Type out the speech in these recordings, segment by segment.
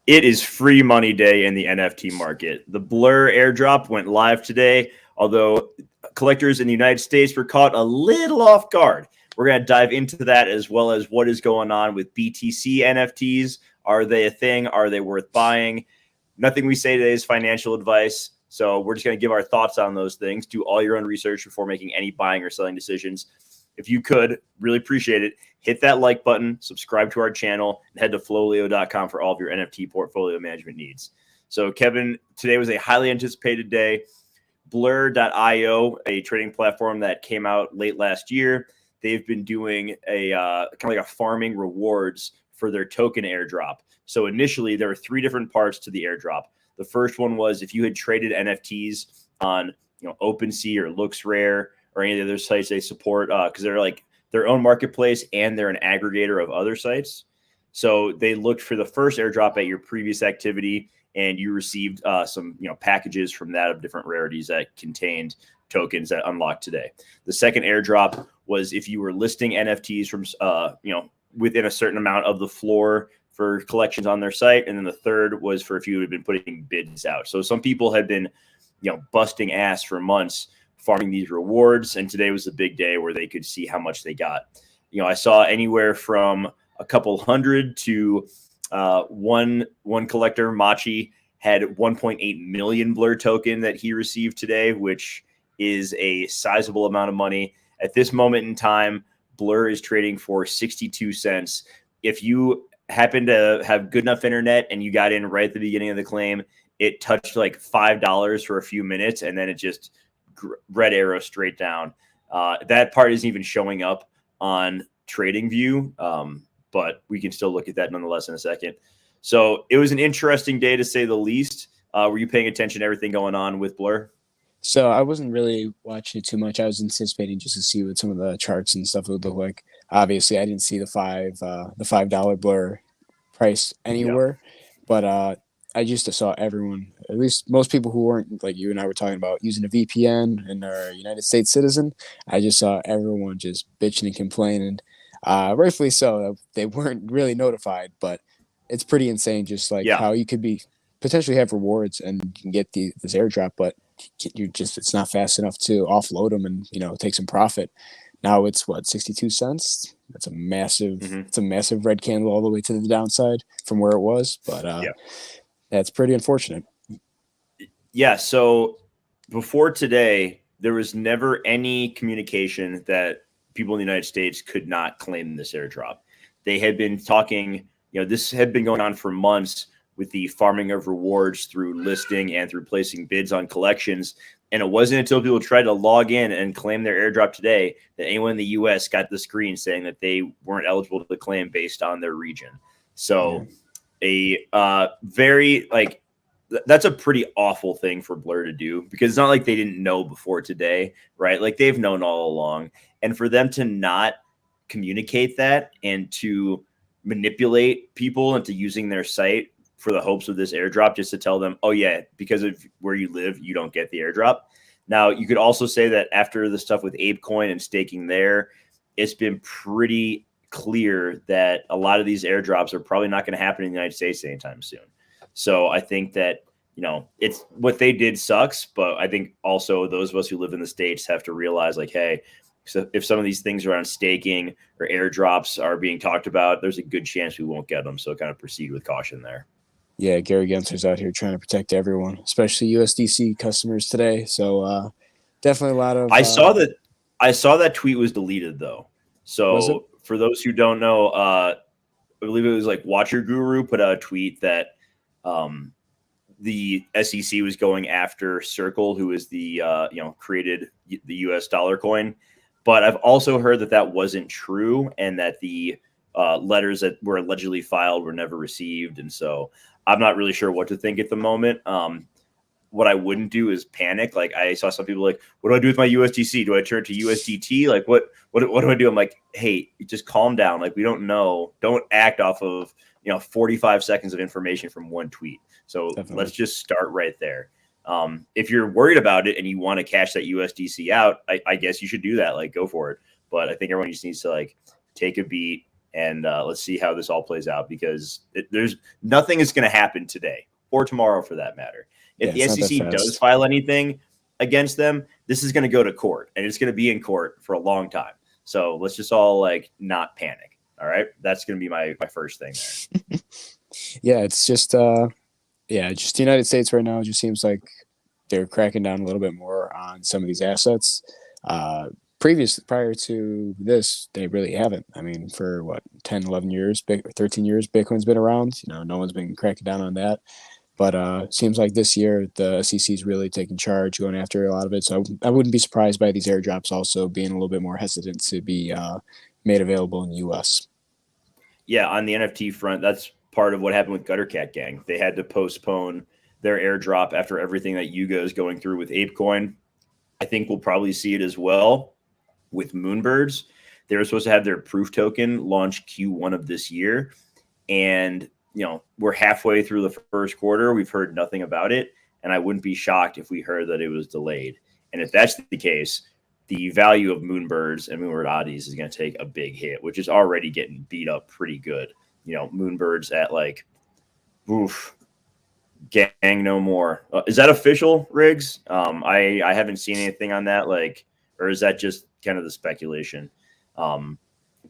It is free money day in the NFT market. The Blur airdrop went live today, although collectors in the United States were caught a little off guard. We're going to dive into that as well as what is going on with BTC NFTs. Are they a thing? Are they worth buying? Nothing we say today is financial advice. So we're just going to give our thoughts on those things. Do all your own research before making any buying or selling decisions. If you could, really appreciate it. Hit that like button, subscribe to our channel, and head to FLOLiO.com for all of your NFT portfolio management needs. So, Kevin, today was a highly anticipated day. Blur.io, a trading platform that came out late last year, they've been doing a kind of like a farming rewards for their token airdrop. So initially, there were 3 different parts to the airdrop. The first one was if you had traded NFTs on OpenSea or LooksRare or any of the other sites they support, because they're like their own marketplace and they're an aggregator of other sites. So they looked for the first airdrop at your previous activity, and you received some packages from that of different rarities that contained tokens that unlocked today. The second airdrop was if you were listing NFTs from within a certain amount of the floor for collections on their site, and then the third was for if you had been putting bids out. So some people had been busting ass for months farming these rewards, and today was the big day where they could see how much they got. I saw anywhere from a couple hundred to one collector, Machi, had 1.8 million Blur token that he received today, which is a sizable amount of money. At this moment in time, Blur is trading for 62 cents. If you happen to have good enough internet and you got in right at the beginning of the claim, it touched like $5 for a few minutes, and then it just red arrow straight down. That part isn't even showing up on TradingView, but we can still look at that nonetheless in a second. So it was an interesting day to say the least. Were you paying attention to everything going on with Blur? So I wasn't really watching it too much. I was anticipating just to see what some of the charts and stuff would look like. Obviously, I didn't see the $5 Blur price anywhere, but I just saw everyone, at least most people who weren't like you and I were talking about using a VPN and are a United States citizen. I just saw everyone just bitching and complaining. Rightfully so. They weren't really notified, but it's pretty insane just like how you could be potentially have rewards and you can get this airdrop, but it's not fast enough to offload them and take some profit. Now it's 62 cents. That's a massive red candle all the way to the downside from where it was, but that's pretty unfortunate. Yeah, so before today, there was never any communication that people in the United States could not claim this airdrop. They had been talking, this had been going on for months with the farming of rewards through listing and through placing bids on collections. And it wasn't until people tried to log in and claim their airdrop today that anyone in the US got the screen saying that they weren't eligible to claim based on their region. So that's a pretty awful thing for Blur to do, because it's not like they didn't know before today, right? Like they've known all along. And for them to not communicate that and to manipulate people into using their site for the hopes of this airdrop, just to tell them, oh yeah, because of where you live, you don't get the airdrop. Now, you could also say that after the stuff with ApeCoin and staking there, it's been pretty clear that a lot of these airdrops are probably not going to happen in the United States anytime soon. So I think that, it's what they did sucks, but I think also those of us who live in the States have to realize like, hey, so if some of these things around staking or airdrops are being talked about, there's a good chance we won't get them. So kind of proceed with caution there. Yeah, Gary Gensler's out here trying to protect everyone, especially USDC customers today. So definitely a lot of. I saw that tweet was deleted though. So for those who don't know, I believe it was like Watcher Guru put out a tweet that the SEC was going after Circle, who is the created the US dollar coin. But I've also heard that wasn't true, and that the letters that were allegedly filed were never received, and so I'm not really sure what to think at the moment. What I wouldn't do is panic. Like I saw some people like, what do I do with my USDC? Do I turn to USDT? Like what do I do? I'm like, hey, just calm down. Like we don't know. Don't act off of 45 seconds of information from one tweet. So Let's just start right there. If you're worried about it and you want to cash that USDC out, I guess you should do that. Like go for it. But I think everyone just needs to like take a beat And let's see how this all plays out, because there's nothing is going to happen today or tomorrow for that matter. If the SEC does file anything against them, this is going to go to court, and it's going to be in court for a long time. So let's just all like not panic. All right. That's going to be my first thing there. Yeah. It's just the United States right now. It just seems like they're cracking down a little bit more on some of these assets. Prior to this, they really haven't. I mean, for what, 10, 11 years, 13 years, Bitcoin's been around. No one's been cracking down on that. But seems like this year the SEC's really taking charge, going after a lot of it. So I wouldn't be surprised by these airdrops also being a little bit more hesitant to be made available in the U.S. Yeah, on the NFT front, that's part of what happened with Gutter Cat Gang. They had to postpone their airdrop after everything that Yuga is going through with ApeCoin. I think we'll probably see it as well with Moonbirds. They were supposed to have their proof token launch Q1 of this year, and we're halfway through the first quarter. We've heard nothing about it, and I wouldn't be shocked if we heard that it was delayed. And if that's the case, the value of Moonbirds and Moonbird oddies is going to take a big hit, which is already getting beat up pretty good. Moonbirds at like, oof, gang no more. Is that official, Riggs? I haven't seen anything on that, like, or is that just kind of the speculation? But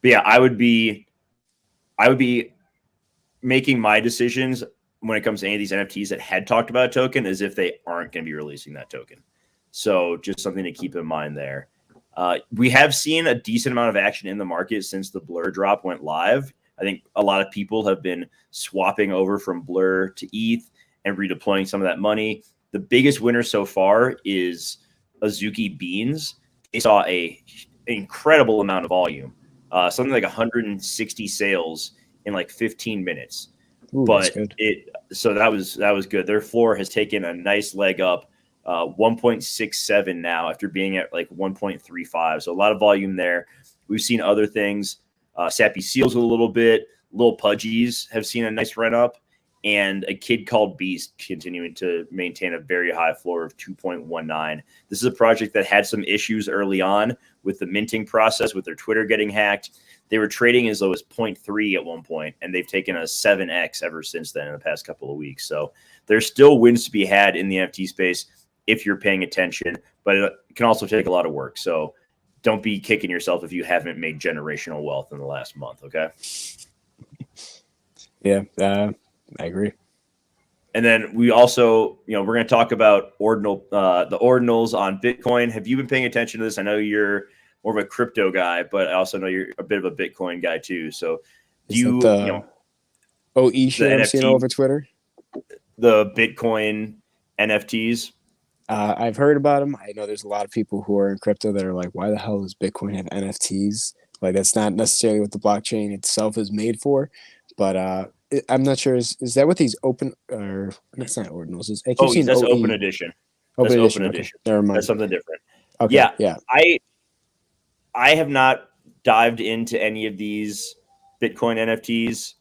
yeah, I would be making my decisions when it comes to any of these NFTs that had talked about a token as if they aren't going to be releasing that token. So just something to keep in mind there. We have seen a decent amount of action in the market since the Blur drop went live. I think a lot of people have been swapping over from Blur to ETH and redeploying some of that money. The biggest winner so far is Azuki Beans. They saw an incredible amount of volume, something like 160 sales in like 15 minutes. Ooh, but that was good. Their floor has taken a nice leg up, 1.67 now after being at like 1.35. So a lot of volume there. We've seen other things. Sappy Seals a little bit. Lil Pudgies have seen a nice run up, and a kid called Beast continuing to maintain a very high floor of 2.19. This is a project that had some issues early on with the minting process, with their Twitter getting hacked. They were trading as low as 0.3 at one point, and they've taken a 7x ever since then in the past couple of weeks. So there's still wins to be had in the NFT space if you're paying attention, but it can also take a lot of work. So don't be kicking yourself if you haven't made generational wealth in the last month, okay? Yeah, I agree. And then we also, we're going to talk about the ordinals on Bitcoin. Have you been paying attention to this? I know you're more of a crypto guy, but I also know you're a bit of a Bitcoin guy too. So do you, OE shit I'm seeing all over Twitter? The Bitcoin NFTs? I've heard about them. I know there's a lot of people who are in crypto that are like, why the hell does Bitcoin have NFTs? Like, that's not necessarily what the blockchain itself is made for. But I'm not sure. Is that what these open, or that's not ordinals? That's OE. Open edition. Open edition. Okay. Never mind. That's something different. Okay. Yeah. I have not dived into any of these Bitcoin NFTs,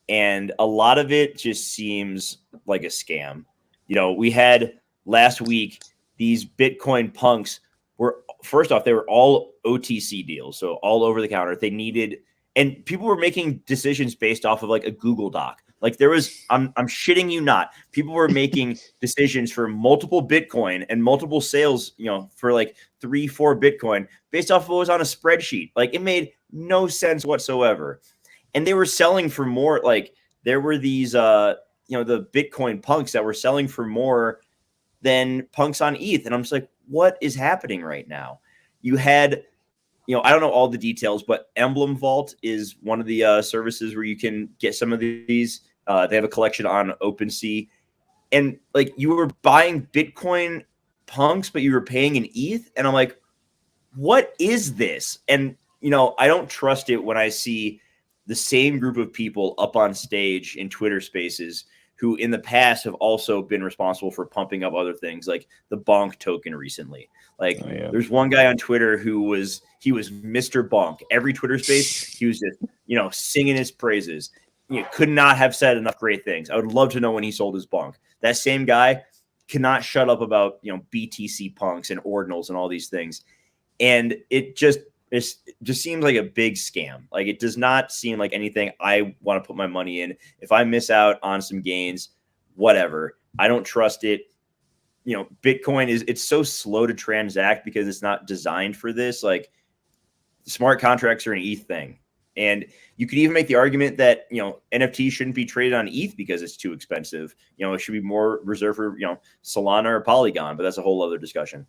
and a lot of it just seems like a scam. We had last week these Bitcoin punks were, first off, they were all OTC deals, so all over the counter. They needed, and people were making decisions based off of like a Google Doc. Like there was, I'm shitting you not. People were making decisions for multiple Bitcoin and multiple sales, for like 3-4 Bitcoin based off of what was on a spreadsheet. Like it made no sense whatsoever. And they were selling for more. Like there were these, the Bitcoin punks that were selling for more than punks on ETH. And I'm just like, what is happening right now? You had, I don't know all the details, but Emblem Vault is one of the services where you can get some of these. They have a collection on OpenSea, and like you were buying Bitcoin punks, but you were paying in ETH. And I'm like, what is this? And, I don't trust it when I see the same group of people up on stage in Twitter spaces who in the past have also been responsible for pumping up other things like the Bonk token recently. Like there's one guy on Twitter who was Mr. Bonk. Every Twitter space, he was just, singing his praises. Could not have said enough great things. I would love to know when he sold his Bonk. That same guy cannot shut up about, BTC punks and ordinals and all these things. And it just, it just seems like a big scam. Like, it does not seem like anything I want to put my money in. If I miss out on some gains, whatever. I don't trust it. Bitcoin it's so slow to transact because it's not designed for this. Like, smart contracts are an ETH thing. And you could even make the argument that, NFT shouldn't be traded on ETH because it's too expensive. It should be more reserved for, Solana or Polygon, but that's a whole other discussion.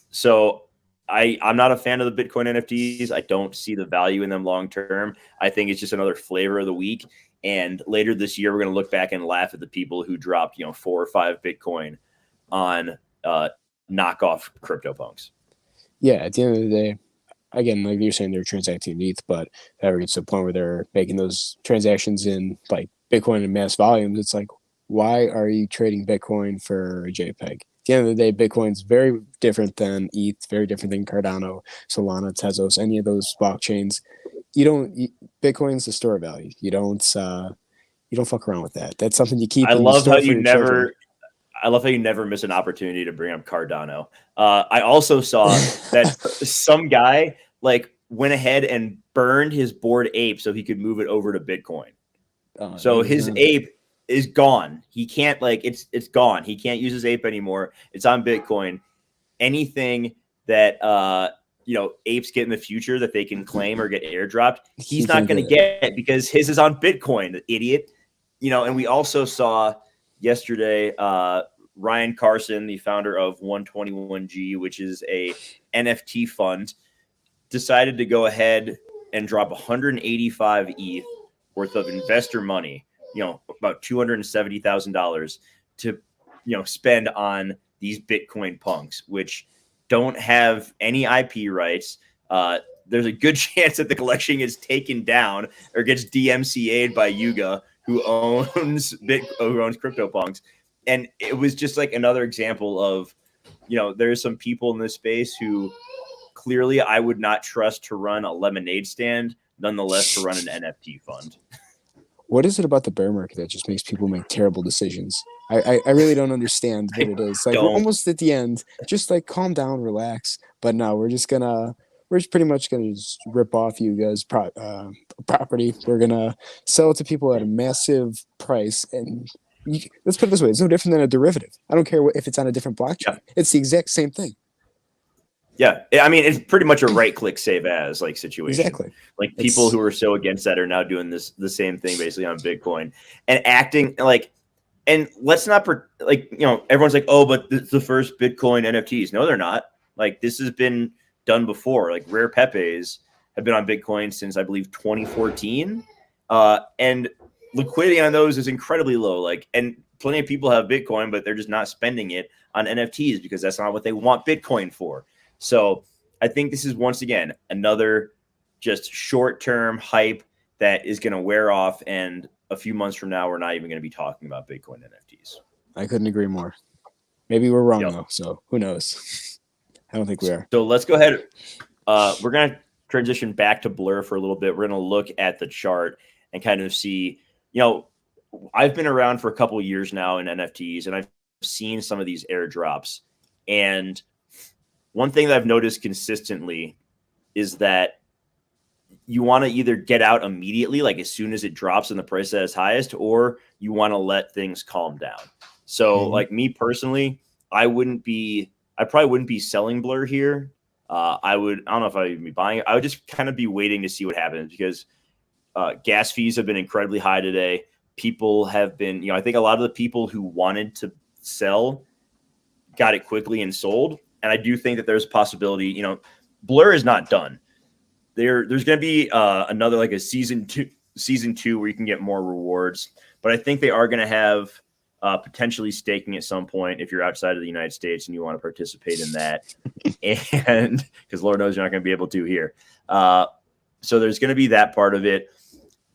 So I'm not a fan of the Bitcoin NFTs. I don't see the value in them long term. I think it's just another flavor of the week. And later this year, we're going to look back and laugh at the people who dropped, 4 or 5 Bitcoin on knockoff CryptoPunks. Yeah, at the end of the day, again, like you're saying, they're transacting in ETH, but if ever gets to the point where they're making those transactions in like Bitcoin in mass volumes, it's like, why are you trading Bitcoin for a JPEG? At the end of the day, Bitcoin's very different than ETH, very different than Cardano, Solana, Tezos, any of those blockchains. Bitcoin's the store of value. You don't fuck around with that. That's something you keep. I love how you never. Children. I love how you never miss an opportunity to bring up Cardano. I also saw that some guy went ahead and burned his Bored Ape so he could move it over to Bitcoin. So his ape is gone. He can't it's gone. He can't use his ape anymore. It's on Bitcoin. Anything that apes get in the future that they can claim or get airdropped, he's not going to get because his is on Bitcoin, the idiot. And we also saw yesterday Ryan Carson, the founder of 121G, which is a NFT fund, decided to go ahead and drop 185 ETH worth of investor money, about $270,000 to, spend on these Bitcoin punks, which don't have any IP rights. There's a good chance that the collection gets taken down or gets DMCA'd by Yuga, who owns CryptoPunks. And it was just like another example of, there's some people in this space who clearly I would not trust to run a lemonade stand, nonetheless to run an NFT fund. What is it about the bear market that just makes people make terrible decisions? I really don't understand what it is. Like, we're almost at the end. Just calm down, relax. But no, we're pretty much gonna just rip off you guys' property. We're gonna sell it to people at a massive price, and let's put it this way: it's no different than a derivative. I don't care if it's on a different blockchain. Yeah. It's the exact same thing. Yeah, I mean, it's pretty much a right-click save as situation. Exactly. People who are so against that are now doing the same thing basically on Bitcoin and acting and let's not everyone's like, oh, but it's the first Bitcoin NFTs. No, they're not. This has been done before. Rare Pepes have been on Bitcoin since I believe 2014, and liquidity on those is incredibly low. And plenty of people have Bitcoin, but they're just not spending it on NFTs because that's not what they want Bitcoin for. So I think this is once again another just short-term hype that is going to wear off, and a few months from now, we're not even going to be talking about Bitcoin NFTs. I couldn't agree more. Maybe we're wrong though, so who knows? I don't think we are. So let's go ahead. We're going to transition back to Blur for a little bit. We're going to look at the chart and kind of see. I've been around for a couple of years now in NFTs, and I've seen some of these airdrops, and one thing that I've noticed consistently is that you want to either get out immediately, as soon as it drops and the price is at its highest, or you want to let things calm down. So me personally, I probably wouldn't be selling Blur here. I don't know if I would be buying it. I would just kind of be waiting to see what happens because gas fees have been incredibly high today. People have been, I think a lot of the people who wanted to sell got it quickly and sold. And I do think that there's a possibility, Blur is not done. There's going to be another a season two where you can get more rewards. But I think they are going to have potentially staking at some point if you're outside of the United States and you want to participate in that. And because Lord knows you're not going to be able to here. So there's going to be that part of it.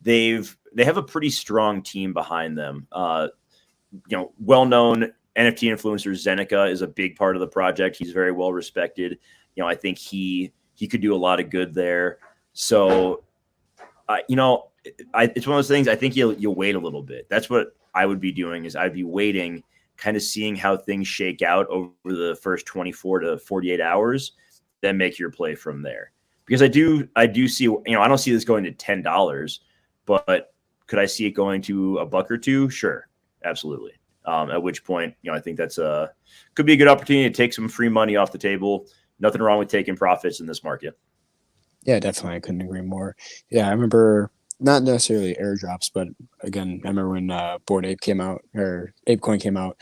They have a pretty strong team behind them. Well-known NFT influencer Zeneca is a big part of the project. He's very well respected. I think he could do a lot of good there. So, it's one of those things. I think you'll wait a little bit. That's what I would be doing. Is I'd be waiting, kind of seeing how things shake out over the first 24 to 48 hours, then make your play from there. Because I do see, I don't see this going to $10, but could I see it going to $1 or $2? Sure, absolutely. At which point, I think that's could be a good opportunity to take some free money off the table. Nothing wrong with taking profits in this market. Yeah, definitely. I couldn't agree more. Yeah, I remember not necessarily airdrops, but again, I remember when Bored Ape came out or ApeCoin came out.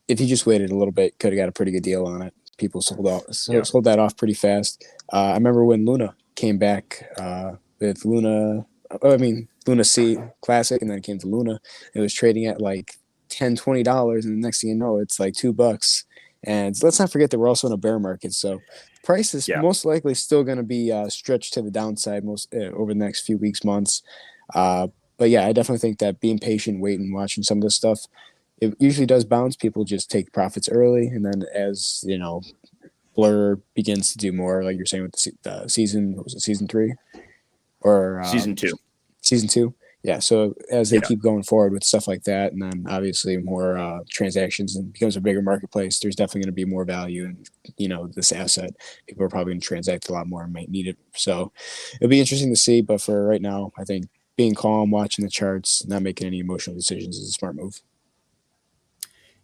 If you just waited a little bit, could have got a pretty good deal on it. People sold that off pretty fast. I remember when Luna came back with Luna. Luna C Classic, and then it came to Luna. It was trading at like $10-$20, and the next thing you know, it's like $2. And let's not forget that we're also in a bear market, so price is most likely still going to be stretched to the downside over the next few weeks, months. But yeah, I definitely think that being patient, waiting, watching some of this stuff, it usually does bounce. People just take profits early, and then as Blur begins to do more, like you're saying with the season, what was it, season 3 or season 2? Season 2. Yeah. So as they keep going forward with stuff like that, and then obviously more transactions and becomes a bigger marketplace, there's definitely going to be more value in, this asset. People are probably going to transact a lot more and might need it. So it'll be interesting to see. But for right now, I think being calm, watching the charts, not making any emotional decisions is a smart move.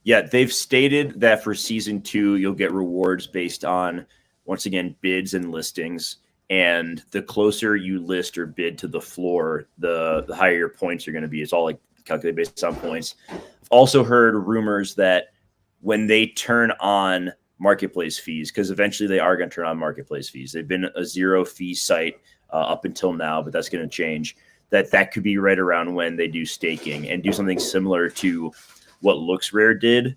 Yeah, they've stated that for season 2, you'll get rewards based on, once again, bids and listings. And the closer you list or bid to the floor, the higher your points are going to be. It's all like calculated based on points. I've also heard rumors that when they turn on marketplace fees, because eventually they are going to turn on marketplace fees. They've been a 0 fee site up until now, but that's going to change. That could be right around when they do staking and do something similar to what LooksRare did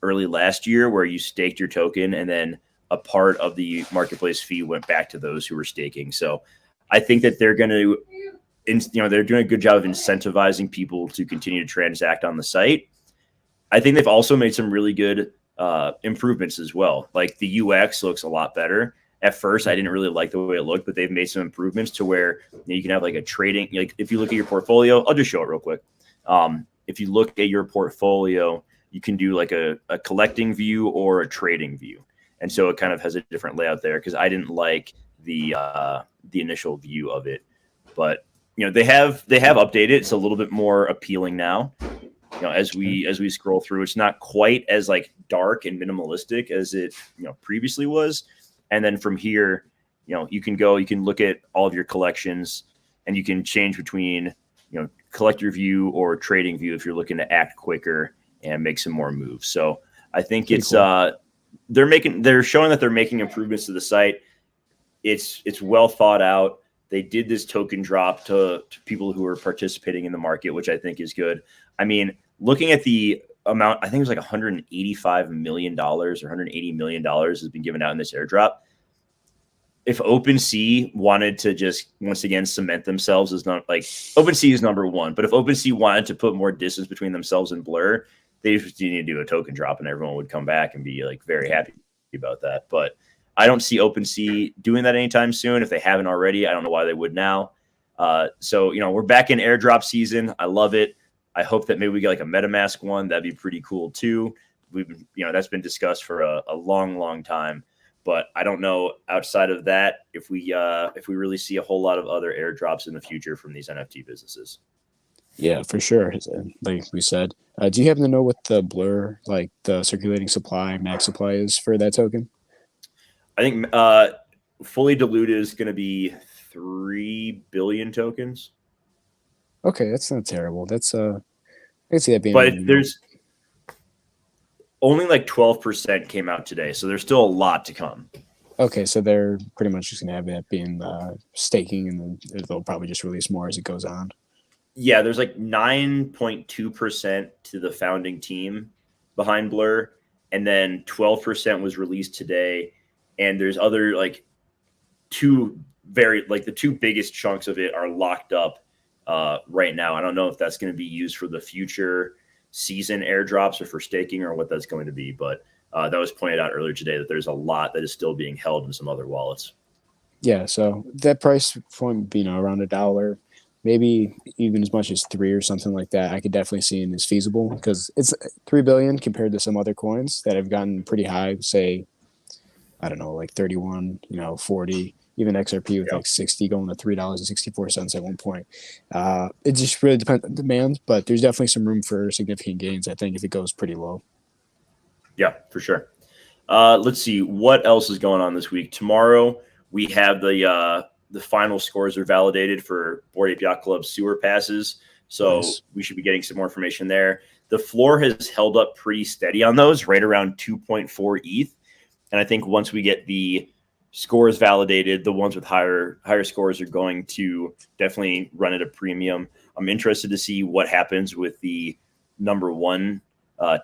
early last year, where you staked your token and then a part of the marketplace fee went back to those who were staking. So I think that they're going to, they're doing a good job of incentivizing people to continue to transact on the site. I think they've also made some really good improvements as well. Like the UX looks a lot better. At first, I didn't really like the way it looked, but they've made some improvements to where you can have like a trading, like if you look at your portfolio, I'll just show it real quick. If you look at your portfolio, you can do like a collecting view or a trading view. And so it kind of has a different layout there because I didn't like the initial view of it. But they have updated. It's a little bit more appealing now. As we scroll through, it's not quite as like dark and minimalistic as it previously was. And then from here, you can look at all of your collections and you can change between collector view or trading view if you're looking to act quicker and make some more moves. So I think it's cool. They're showing that they're making improvements to the site. It's well thought out. They did this token drop to people who are participating in the market, which I think is good. I mean, looking at the amount, I think it was like $185 million or $180 million has been given out in this airdrop. If OpenSea wanted to just once again cement themselves as not like OpenSea is number one, but if OpenSea wanted to put more distance between themselves and Blur, they just need to do a token drop and everyone would come back and be like very happy about that. But I don't see OpenSea doing that anytime soon. If they haven't already, I don't know why they would now. So, we're back in airdrop season. I love it. I hope that maybe we get like a MetaMask one. That'd be pretty cool too. That's been discussed for a long, long time, but I don't know outside of that if we really see a whole lot of other airdrops in the future from these NFT businesses. Yeah, for sure. Like we said, do you happen to know what the Blur, like the circulating supply, max supply is for that token? I think fully diluted is going to be 3 billion tokens. Okay, that's not terrible. That's I can see that being. But there's only like 12% came out today, so there's still a lot to come. Okay, so they're pretty much just going to have that being staking, and then they'll probably just release more as it goes on. Yeah, there's like 9.2% to the founding team behind Blur, and then 12% was released today. And there's other like the two biggest chunks of it are locked up right now. I don't know if that's going to be used for the future season airdrops or for staking or what that's going to be. But that was pointed out earlier today that there's a lot that is still being held in some other wallets. Yeah, so that price point, around $1, maybe even as much as 3 or something like that, I could definitely see it as feasible because it's 3 billion compared to some other coins that have gotten pretty high, say I don't know, like 31, 40, even XRP with Yeah. like 60 going to $3.64 at one point. It just really depends on demand, but there's definitely some room for significant gains, I think, if it goes pretty low. Yeah, for sure. Let's see what else is going on this week. Tomorrow we have the final scores are validated for Bored Ape Yacht Club sewer passes, so Nice. we should be getting some more information there. The floor has held up pretty steady on those, right around 2.4 ETH, and I think once we get the scores validated, the ones with higher scores are going to definitely run at a premium. I'm interested to see what happens with the number one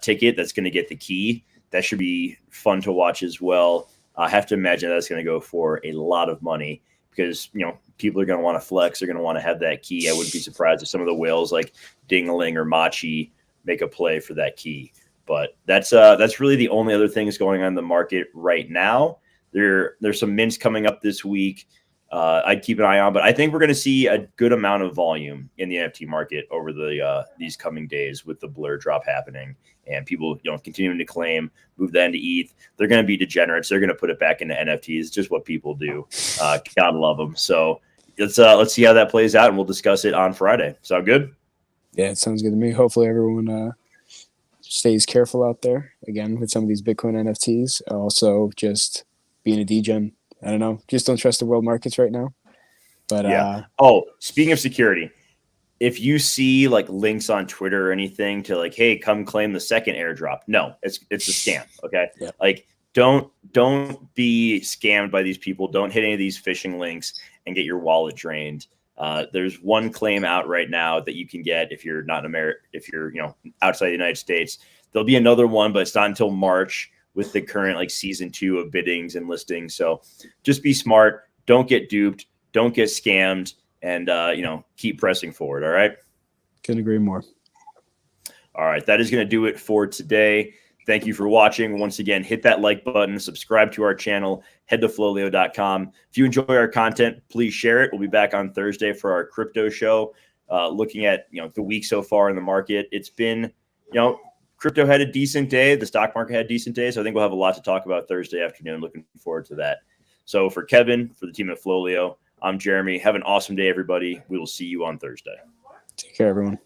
ticket that's going to get the key. That should be fun to watch as well. I have to imagine that's going to go for a lot of money because people are going to want to flex. They're going to want to have that key. I wouldn't be surprised if some of the whales like Dingaling or Machi make a play for that key. But that's really the only other things going on in the market right now. There's some mints coming up this week. I'd keep an eye on, but I think we're going to see a good amount of volume in the NFT market over these coming days with the blur drop happening and people continuing to claim, move that into ETH. They're going to be degenerates. They're going to put it back into NFTs. It's just what people do. God love them. So let's see how that plays out, and we'll discuss it on Friday. Sound good? Yeah, it sounds good to me. Hopefully everyone stays careful out there, again, with some of these Bitcoin NFTs. Also, just being a degen. I don't know. Just don't trust the world markets right now. But Yeah. Speaking of security, if you see like links on Twitter or anything to like, hey, come claim the second airdrop, no, it's a scam. Okay. Yeah. Like don't be scammed by these people. Don't hit any of these phishing links and get your wallet drained. There's one claim out right now that you can get if you're not in America, if you're outside the United States. There'll be another one, but it's not until March with the current like season 2 of biddings and listings. So just be smart. Don't get duped. Don't get scammed. And, keep pressing forward. All right. Couldn't agree more. All right. That is going to do it for today. Thank you for watching. Once again, hit that like button, subscribe to our channel, head to FLOLiO.com. If you enjoy our content, please share it. We'll be back on Thursday for our crypto show, looking at, the week so far in the market. It's been, crypto had a decent day. The stock market had a decent day. So I think we'll have a lot to talk about Thursday afternoon. Looking forward to that. So for Kevin, for the team at FLOLiO, I'm Jeremy. Have an awesome day, everybody. We will see you on Thursday. Take care, everyone.